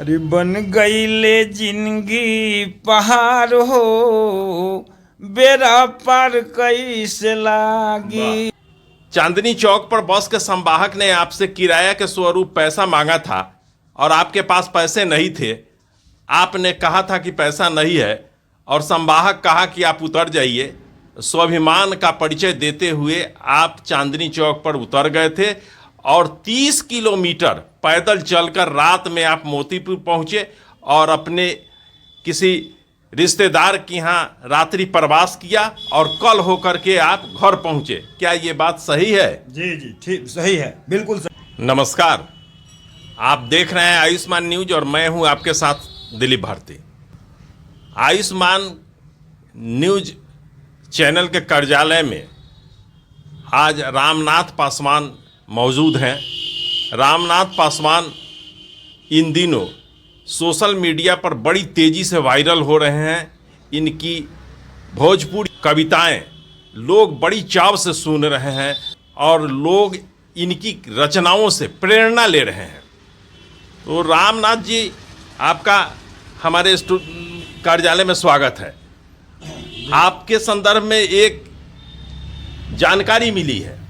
अरे बन गईले जिंदगी पहाड़ हो, बेड़ा पार कैसे लागी। चांदनी चौक पर बस के संवाहक ने आपसे किराया के स्वरूप पैसा मांगा था और आपके पास पैसे नहीं थे। आपने कहा था कि पैसा नहीं है और संवाहक कहा कि आप उतर जाइए। स्वाभिमान का परिचय देते हुए आप चांदनी चौक पर उतर गए थे और 30 किलोमीटर पैदल चलकर रात में आप मोतीपुर पहुंचे और अपने किसी रिश्तेदार के यहाँ रात्रि प्रवास किया और कल होकर के आप घर पहुंचे। क्या ये बात सही है? जी जी ठीक सही है, बिल्कुल सही। नमस्कार, आप देख रहे हैं आयुष्मान न्यूज और मैं हूं आपके साथ दिलीप भारती। आयुष्मान न्यूज चैनल के कार्यालय में आज रामनाथ पासवान मौजूद हैं। रामनाथ पासवान इन दिनों सोशल मीडिया पर बड़ी तेज़ी से वायरल हो रहे हैं। इनकी भोजपुरी कविताएं लोग बड़ी चाव से सुन रहे हैं और लोग इनकी रचनाओं से प्रेरणा ले रहे हैं। तो रामनाथ जी, आपका हमारे कार्यालय में स्वागत है। आपके संदर्भ में एक जानकारी मिली है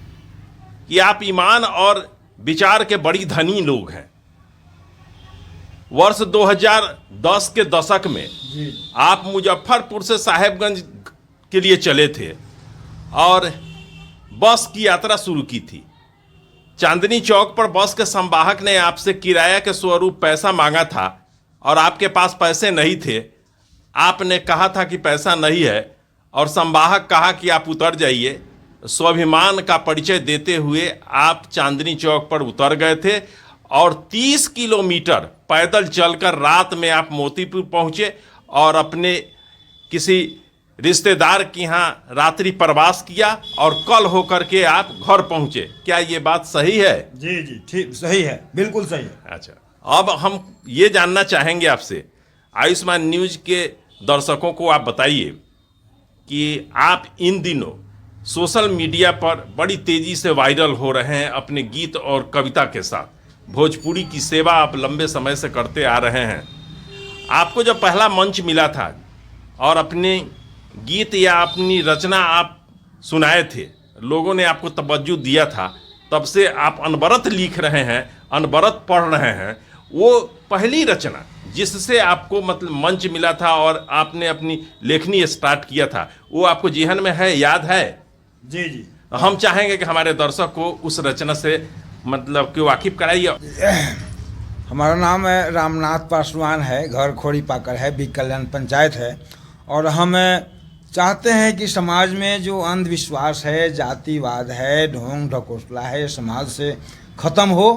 कि आप ईमान और विचार के बड़ी धनी लोग हैं। वर्ष 2010 के दशक में आप मुजफ्फरपुर से साहेबगंज के लिए चले थे और बस की यात्रा शुरू की थी। चांदनी चौक पर बस के संवाहक ने आपसे किराया के स्वरूप पैसा मांगा था और आपके पास पैसे नहीं थे। आपने कहा था कि पैसा नहीं है और संवाहक कहा कि आप उतर जाइए। स्वाभिमान का परिचय देते हुए आप चांदनी चौक पर उतर गए थे और 30 किलोमीटर पैदल चलकर रात में आप मोतीपुर पहुंचे और अपने किसी रिश्तेदार के यहाँ रात्रि प्रवास किया और कल होकर के आप घर पहुंचे। क्या ये बात सही है? जी जी ठीक सही है, बिल्कुल सही है। अच्छा, अब हम ये जानना चाहेंगे आपसे, आयुष्मान न्यूज के दर्शकों को आप बताइए कि आप इन दिनों सोशल मीडिया पर बड़ी तेज़ी से वायरल हो रहे हैं अपने गीत और कविता के साथ। भोजपुरी की सेवा आप लंबे समय से करते आ रहे हैं। आपको जब पहला मंच मिला था और अपने गीत या अपनी रचना आप सुनाए थे, लोगों ने आपको तवज्जो दिया था, तब से आप अनवरत लिख रहे हैं, अनवरत पढ़ रहे हैं। वो पहली रचना जिससे आपको मतलब मंच मिला था और आपने अपनी लेखनी स्टार्ट किया था, वो आपको जेहन में है, याद है? जी जी। हम चाहेंगे कि हमारे दर्शक को उस रचना से मतलब कि वाकिफ कराइए। हमारा नाम है रामनाथ पासवान है, घर खोड़ी पाकर है, बी कल्याण पंचायत है। और हम चाहते हैं कि समाज में जो अंधविश्वास है, जातिवाद है, ढोंग ढकोसला है, समाज से ख़त्म हो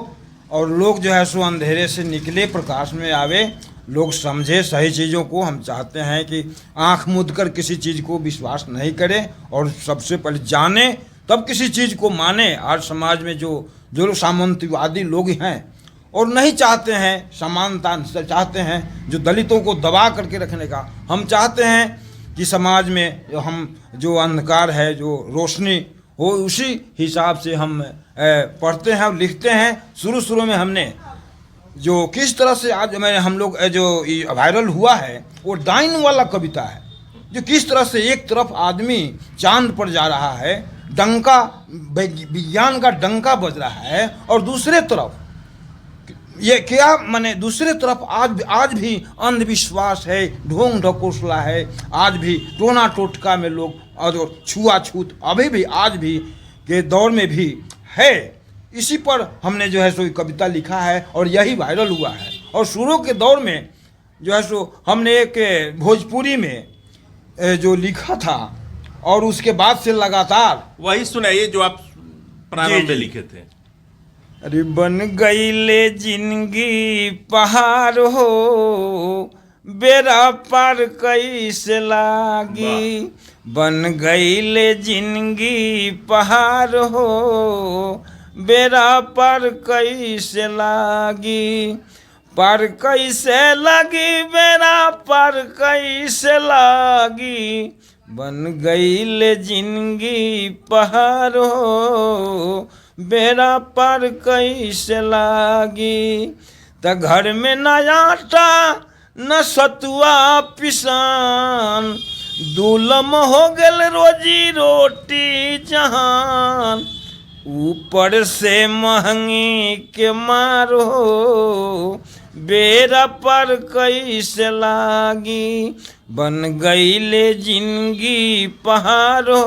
और लोग जो है सो अंधेरे से निकले, प्रकाश में आवे, लोग समझे सही चीज़ों को। हम चाहते हैं कि आंख मूंद कर किसी चीज़ को विश्वास नहीं करें और सबसे पहले जाने तब किसी चीज़ को माने। आज समाज में जो सामंतवादी लोग हैं और नहीं चाहते हैं समानता, चाहते हैं जो दलितों को दबा करके रखने का। हम चाहते हैं कि समाज में जो अंधकार है, जो रोशनी हो, उसी हिसाब से हम पढ़ते हैं और लिखते हैं। शुरू में हमने जो किस तरह से आज हम लोग जो वायरल हुआ है वो डाइन वाला कविता है, जो किस तरह से एक तरफ आदमी चांद पर जा रहा है, डंका विज्ञान का डंका बज रहा है, और दूसरे तरफ ये क्या माने दूसरे तरफ आज भी अंधविश्वास है, ढोंग ढकोसला है, आज भी टोना टोटका में लोग और छुआछूत अभी भी आज भी के दौर में भी है। इसी पर हमने जो है सो कविता लिखा है और यही वायरल हुआ है। और शुरू के दौर में जो है सो हमने एक भोजपुरी में जो लिखा था और उसके बाद से लगातार वही सुनाइए जो आप प्रारंभ में लिखे थे। अरे बन गईले जिंदगी पहाड़ हो, बेड़ा पार कैसे लागी। बन गईले जिंदगी पहाड़ हो, बेड़ा पार कैसे लागी। पार कैसे लागी, बेड़ा पार कैसे लागी। बन गईले जिंदगी पहाड़ हो, बेड़ा पार कैसे लागी। त घर में न आटा न सतुआ पिसान, दुलम हो गल रोजी रोटी जहान, ऊपर से महंगी के मारो बेरा पर कैसे लागी, बन गईले जिंदगी पहाड़ो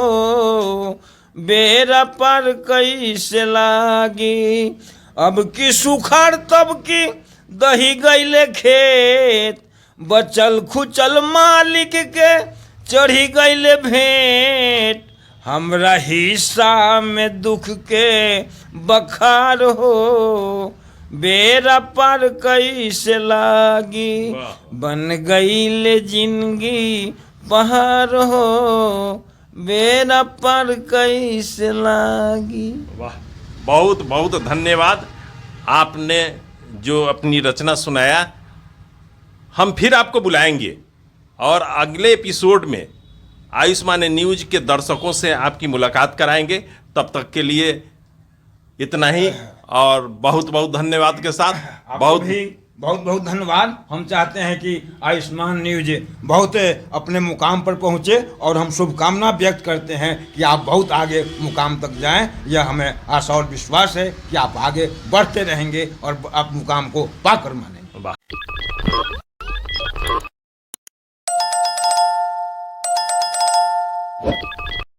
बेरा पर कैसे लागी। अब की सुखाड़ तब की दही गईले खेत, बचल खुचल मालिक के चढ़ी गईले भेंट, हमरा हिस्सा में दुख के बखार हो बेरा पर कैसे लागी, बन गईले जिंदगी पहाड़ हो बेरा पर कैसे लागी। वाह, बहुत बहुत धन्यवाद। आपने जो अपनी रचना सुनाया, हम फिर आपको बुलाएंगे और अगले एपिसोड में आयुष्मान न्यूज के दर्शकों से आपकी मुलाकात कराएंगे। तब तक के लिए इतना ही, और बहुत बहुत धन्यवाद के साथ बहुत बहुत धन्यवाद। हम चाहते हैं कि आयुष्मान न्यूज बहुत अपने मुकाम पर पहुंचे, और हम शुभकामना व्यक्त करते हैं कि आप बहुत आगे मुकाम तक जाएं। यह हमें आशा और विश्वास है कि आप आगे बढ़ते रहेंगे और आप मुकाम को पाकर माने।